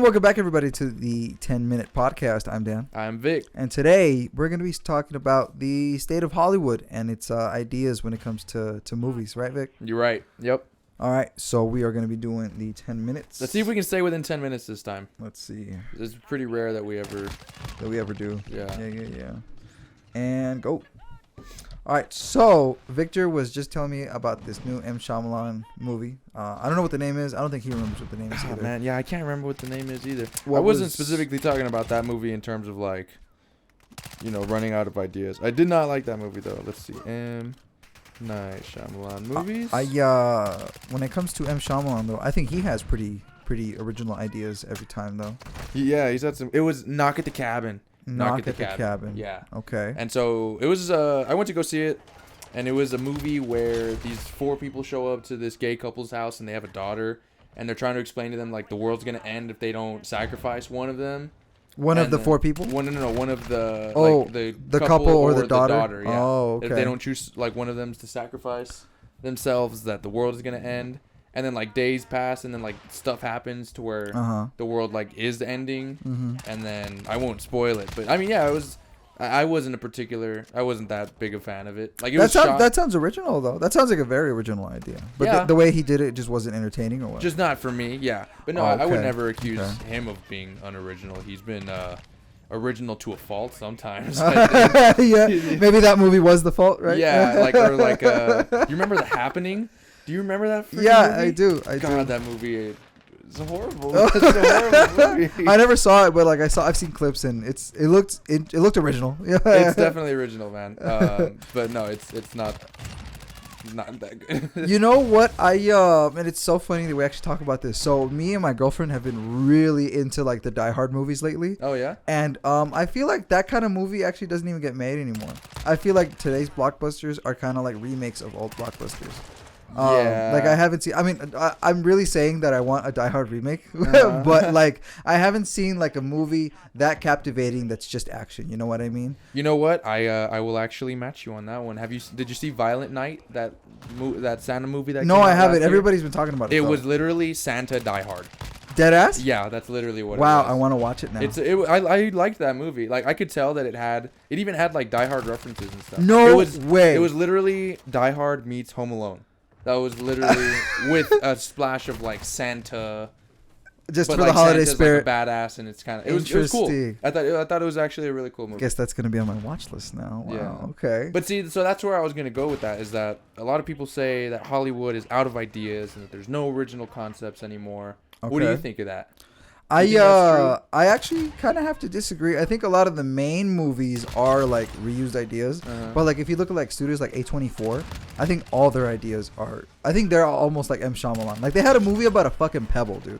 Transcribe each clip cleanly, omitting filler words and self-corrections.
welcome back, everybody, to the 10-minute podcast. I'm Dan. I'm Vic. And today, we're going to be talking about the state of Hollywood and its ideas when it comes to movies. Right, Vic? You're right. Yep. All right. So, we are going to be doing the 10 minutes. Let's see if we can stay within 10 minutes this time. Let's see. It's pretty rare that we ever... do. Yeah. Yeah. And go. All right. So, Victor was just telling me about this new M. Shyamalan movie. I don't know what the name is. I don't think he remembers what the name is either. Man, yeah, I can't remember what the name is either. I wasn't specifically talking about that movie in terms of, like, running out of ideas. I did not like that movie, though. Let's see. M. Night Shyamalan movies. When it comes to M. Shyamalan, though, I think he has pretty original ideas every time, though. Yeah, he's had some... It was Knock at the Cabin. Knock at the Cabin. Yeah. Okay. And so, it was... I went to go see it. And it was a movie where these 4 people show up to this gay couple's house and they have a daughter. And they're trying to explain to them, like, the world's going to end if they don't sacrifice one of them. One of the 4 people? One of the... Oh, like, the couple or the daughter? Yeah. Oh, okay. If they don't choose, like, one of them to sacrifice themselves, that the world is going to end. And then, like, days pass and then, like, stuff happens to where the world, like, is ending. Mm-hmm. And then, I won't spoil it. But, I mean, yeah, it was... I wasn't that big a fan of it. Like that sounds original though. That sounds like a very original idea. But yeah. the way he did it just wasn't entertaining, or what? Just not for me. Yeah, but no, I would never accuse him of being unoriginal. He's been original to a fault sometimes. Yeah, maybe that movie was the fault, right? Yeah, you remember The Happening? Do you remember that? Yeah, movie? I do. God, that movie. It's horrible. It's a horrible movie. I never saw it, but like I've seen clips and it looked original. Yeah, it's definitely original, man. But no, it's not that good. You know what? And it's so funny that we actually talk about this. So me and my girlfriend have been really into like the Die Hard movies lately. Oh yeah. And I feel like that kind of movie actually doesn't even get made anymore. I feel like today's blockbusters are kind of like remakes of old blockbusters. Yeah. Like I haven't seen. I mean, I'm really saying that I want a Die Hard remake, but like I haven't seen like a movie that captivating that's just action. You know what I mean? You know what? I will actually match you on that one. Did you see Violent Night? That Santa movie that? No, came out I haven't. last year? Everybody's been talking about it. It was literally Santa Die Hard. Dead ass? Yeah, that's literally what. Wow, it was. I want to watch it now. I liked that movie. Like I could tell that it even had like Die Hard references and stuff. No way. It was literally Die Hard meets Home Alone. That was literally with a splash of like Santa, just for the holiday Santa's spirit. Like a badass, and it's kind of it was cool. I thought it was actually a really cool movie. Guess that's gonna be on my watch list now. Wow. Yeah. Okay. But see, so that's where I was gonna go with that. Is that a lot of people say that Hollywood is out of ideas and that there's no original concepts anymore. Okay. What do you think of that? I actually kind of have to disagree. I think a lot of the main movies are like reused ideas, but like if you look at like studios like A24, I think all their ideas are. I think they're almost like M. Shyamalan. Like they had a movie about a fucking pebble, dude.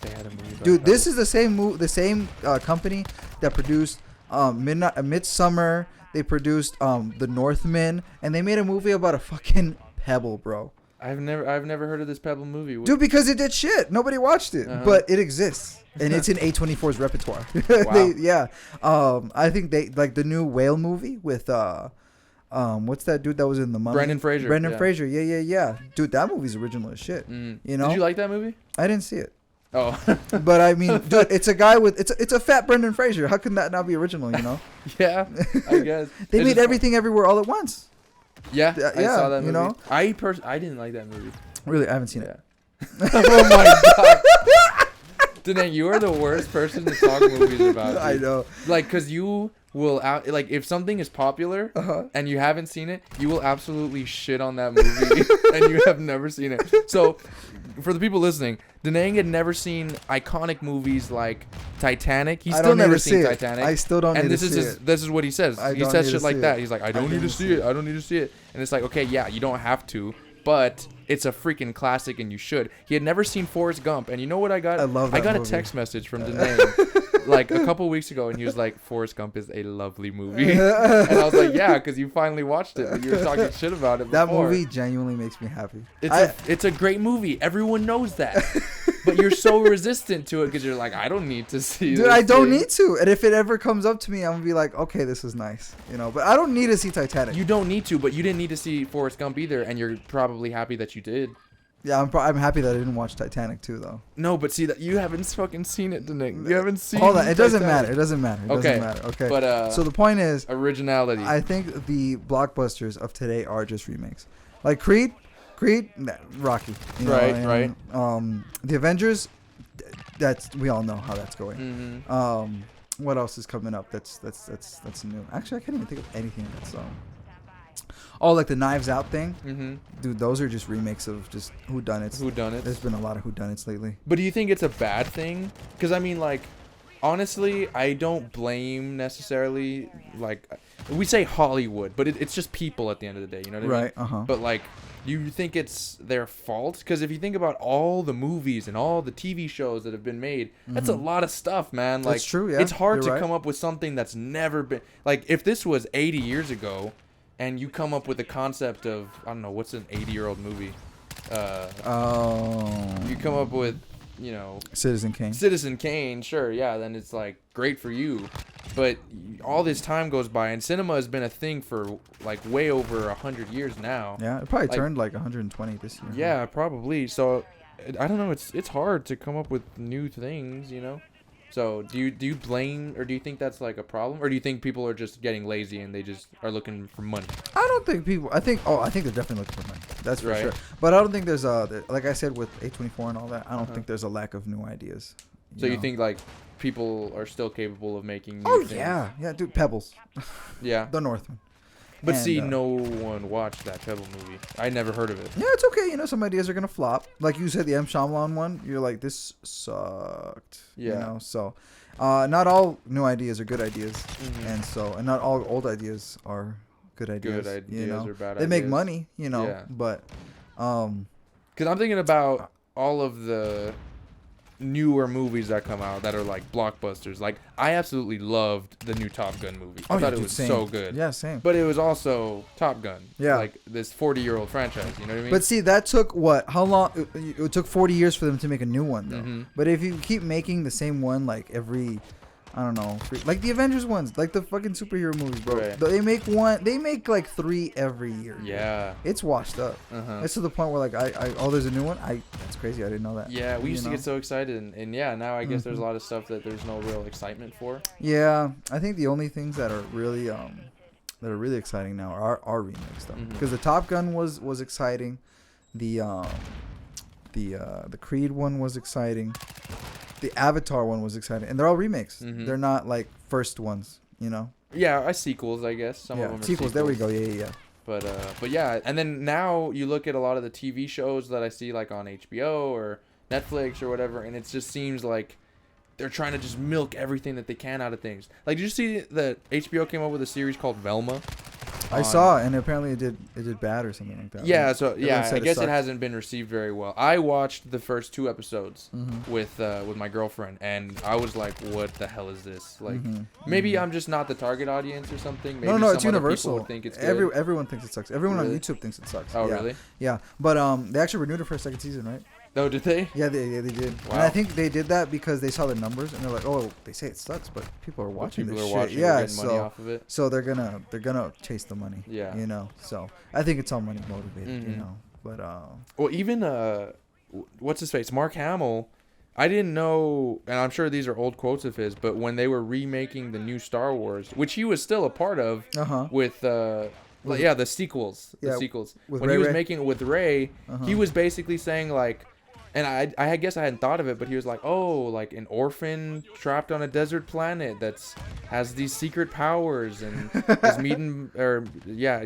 They had a movie about dude. This is the same company that produced Midsummer. They produced The Northman, and they made a movie about a fucking pebble, bro. I've never heard of this Pebble movie. Dude, because it did shit. Nobody watched it, but it exists, and it's in A24's repertoire. Wow. I think they like the new Whale movie with what's that dude that was in The Mummy? Brendan Fraser. Yeah. Dude, that movie's original as shit. You know? Did you like that movie? I didn't see it. Oh. But I mean, dude, it's a guy with it's a fat Brendan Fraser. How can that not be original? You know? Yeah, I guess they made everything everywhere all at once. Yeah, I saw that movie. You know? I didn't like that movie. Really, I haven't seen it. Oh my god. Danae, you are the worst person to talk movies about. Dude. I know. Like, because you will if something is popular and you haven't seen it, you will absolutely shit on that movie and you have never seen it. So, for the people listening, Danae had never seen iconic movies like Titanic. He's still never seen Titanic. I still don't need to see it. This is what he says. He says shit like that. He's like, I don't need to see it. I don't need to see it. And it's like, okay, yeah, you don't have to, but it's a freaking classic and you should. He had never seen Forrest Gump. And you know what I got? I love that movie. A text message from Danae like a couple weeks ago, and he was like, Forrest Gump is a lovely movie. And I was like, yeah, because you finally watched it. You were talking shit about it before. That movie genuinely makes me happy. It's a great movie. Everyone knows that. But you're so resistant to it because you're like, I don't need to see this. Dude, I don't need to. And if it ever comes up to me, I'm going to be like, okay, this is nice. You know, but I don't need to see Titanic. You don't need to, but you didn't need to see Forrest Gump either, and you're probably happy that you did. Yeah, I'm happy that I didn't watch Titanic too, though. No, but see that you haven't fucking seen it, Nick. You haven't seen. Hold on, it doesn't Titanic. matter. It doesn't matter. It doesn't matter. Okay. But so the point is originality. I think the blockbusters of today are just remakes. Like Creed, nah, Rocky. Right. The Avengers. That's we all know how that's going. What else is coming up? That's new. Actually, I can't even think of anything that's Oh, like the Knives Out thing, dude. Those are just remakes of just whodunits. There's been a lot of whodunits lately. But do you think it's a bad thing? Because I mean, like, honestly, I don't blame necessarily. Like, we say Hollywood, but it's just people at the end of the day. You know what I mean? Right. But like, do you think it's their fault? Because if you think about all the movies and all the TV shows that have been made, that's a lot of stuff, man. Like, that's true. Yeah. It's hard You're to right. come up with something that's never been. Like, if this was 80 years ago. And you come up with the concept of, I don't know, what's an 80-year-old movie? You come up with, you know... Citizen Kane. Citizen Kane, sure, yeah, then it's, like, great for you. But all this time goes by, and cinema has been a thing for, like, way over 100 years now. Yeah, it probably turned, like, 120 this year. Yeah, probably. So, I don't know, it's hard to come up with new things, you know? So do you blame, or do you think that's like a problem, or do you think people are just getting lazy and they just are looking for money? I don't think people. I think they're definitely looking for money. That's for right. sure. But I don't think there's like I said with A24 and all that. I don't think there's a lack of new ideas. You think like people are still capable of making new things? Yeah, dude. Pebbles. Yeah. The Northman. But and, see, no one watched that Pebble movie. I never heard of it. Yeah, it's okay. You know, some ideas are gonna flop. Like you said, the M. Shyamalan one. You're like, this sucked. Yeah. You know, so not all new ideas are good ideas, and not all old ideas are good ideas. Good ideas you know? or bad they ideas. make money, you know. Yeah. But because I'm thinking about all of the newer movies that come out that are like blockbusters. Like, I absolutely loved the new Top Gun movie. I thought it was so good. Yeah, same. But it was also Top Gun. Yeah. Like this 40-year-old franchise, you know what I mean? But see, that took what? How long? It took 40 years for them to make a new one, though. But if you keep making the same one like every, I don't know, like the Avengers ones, like the fucking superhero movies, bro. Right. They make like 3 every year. Yeah. It's washed up. It's to the point where like there's a new one. That's crazy. I didn't know that. Yeah, we used to get so excited, and yeah, now I guess there's a lot of stuff that there's no real excitement for. Yeah, I think the only things that are really exciting now are remakes though, because the Top Gun was exciting, the Creed one was exciting, the Avatar one was exciting, and they're all remakes. They're not like first ones, you know. Yeah, sequels, I guess. Some of them are sequels. There we go. Yeah. But yeah, and then now you look at a lot of the TV shows that I see like on HBO or Netflix or whatever, and it just seems like they're trying to just milk everything that they can out of things. Like, did you see that HBO came up with a series called Velma? I saw, and apparently it did bad or something like that. Yeah, right? so yeah, I guess it sucked. hasn't been received very well. I watched the first 2 episodes with my girlfriend, and I was like, "What the hell is this?" Like, maybe I'm just not the target audience or something. Maybe no, it's some other universal. people would think it's good. Everyone thinks it sucks. Everyone Really? on YouTube thinks it sucks. Oh, yeah. really? Yeah, but they actually renewed it for a second season, right? Oh, did they? Yeah, they did. Wow. And I think they did that because they saw the numbers and they're like, "Oh, they say it sucks, but people are watching People this are shit." watching. Yeah, Getting money off of it. so they're gonna chase the money. Yeah. You know, so I think it's all money motivated. You know, but well, even what's his face, Mark Hamill. I didn't know, and I'm sure these are old quotes of his, but when they were remaking the new Star Wars, which he was still a part of, with the sequels, with when Ray he was Ray. making it with Ray, he was basically saying like, and I guess I hadn't thought of it, but he was like, oh, like an orphan trapped on a desert planet has these secret powers and is meeting,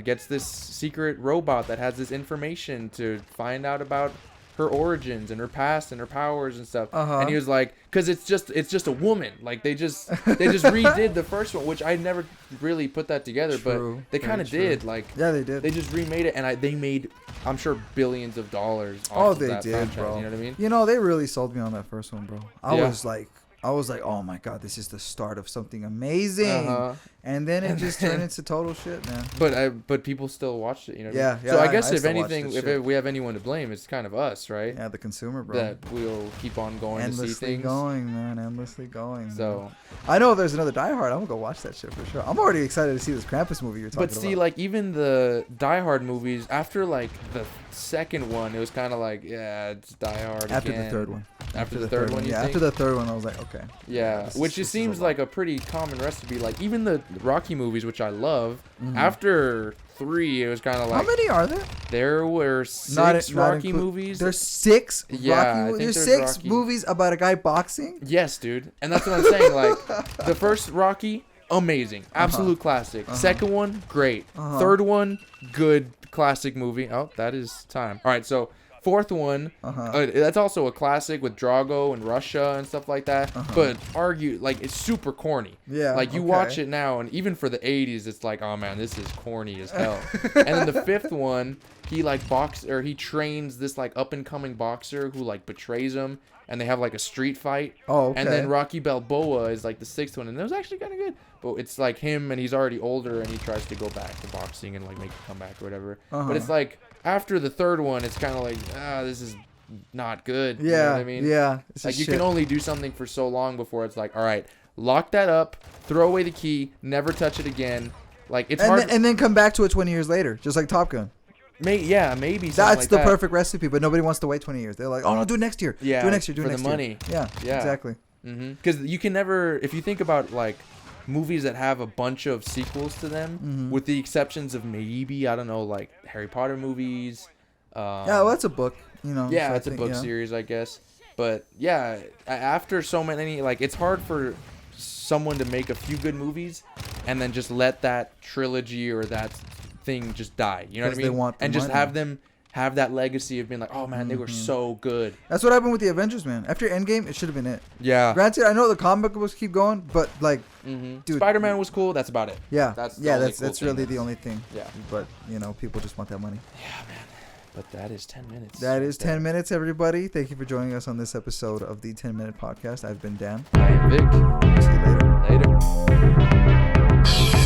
gets this secret robot that has this information to find out about her origins and her past and her powers and stuff. And he was like, because it's just a woman. Like they just redid the first one, which I never really put that together, but they kind of did. Like, yeah, they did. They just remade it, and they made, I'm sure, billions of dollars. Off they of that did, franchise, bro. You know what I mean? You know, they really sold me on that first one, bro. I was like, oh my god, this is the start of something amazing. And then it just turned into total shit, man. But people still watched it, you know. Yeah, So I guess I if anything, if we have anyone to blame, it's kind of us, right? Yeah, the consumer, bro. That we'll keep on going to see things. Endlessly going. So I know if there's another Die Hard, I'm gonna go watch that shit for sure. I'm already excited to see this Krampus movie you're talking about. But see, like even the Die Hard movies, after like the second one, it was kind of like, yeah, it's Die Hard after again. the third one. After the third one, you think? After the third one, I was like, okay. Yeah, which it seems like a pretty common recipe. Like even the Rocky movies, which I love, after 3, it was kind of like. How many are there? There were 6 Rocky movies. There's 6 Rocky movies? There's 6 movies about a guy boxing? Yes, dude. And that's what I'm saying. Like the first Rocky, amazing, absolute classic. Second one, great. Third one, good classic movie. Oh, that is time. All right, so. Fourth one, that's also a classic with Drago and Russia and stuff like that. But it's super corny. Yeah. Like you watch it now, and even for the 80s, it's like, oh man, this is corny as hell. And then the fifth one, he trains this like up and coming boxer who like betrays him, and they have like a street fight. Oh, okay. And then Rocky Balboa is like the 6th one, and it was actually kind of good. But it's like him, and he's already older, and he tries to go back to boxing and like make a comeback or whatever. But it's like after the third one, it's kind of like, this is not good. Yeah. You know what I mean? Yeah. Like you can only do something for so long before it's like, all right, lock that up, throw away the key, never touch it again. Like it's hard. And then come back to it 20 years later, just like Top Gun. Maybe. That's the perfect recipe, but nobody wants to wait 20 years. They're like, oh no, do it next year. Yeah. Do it next year. Do it for next the year. money. Yeah. Exactly. Because you can never, if you think about like movies that have a bunch of sequels to them, with the exceptions of maybe, I don't know, like Harry Potter movies. Well, that's a book, you know. Yeah, so it's a book series, I guess. But yeah, after so many, like it's hard for someone to make a few good movies and then just let that trilogy or that thing just die. You know what I mean? They want the and just money. have them have that legacy of being like, oh man, they were so good. That's what happened with the Avengers, man. After Endgame, it should have been it. Yeah. Granted, I know the comic books keep going, but like, dude, Spider-Man was cool. That's about it. Yeah. That's really the only thing. Yeah. But you know, people just want that money. Yeah, man. But that is 10 minutes. That is 10 minutes, everybody. Thank you for joining us on this episode of the 10 Minute Podcast. I've been Dan. I am Vic. See you later. Later.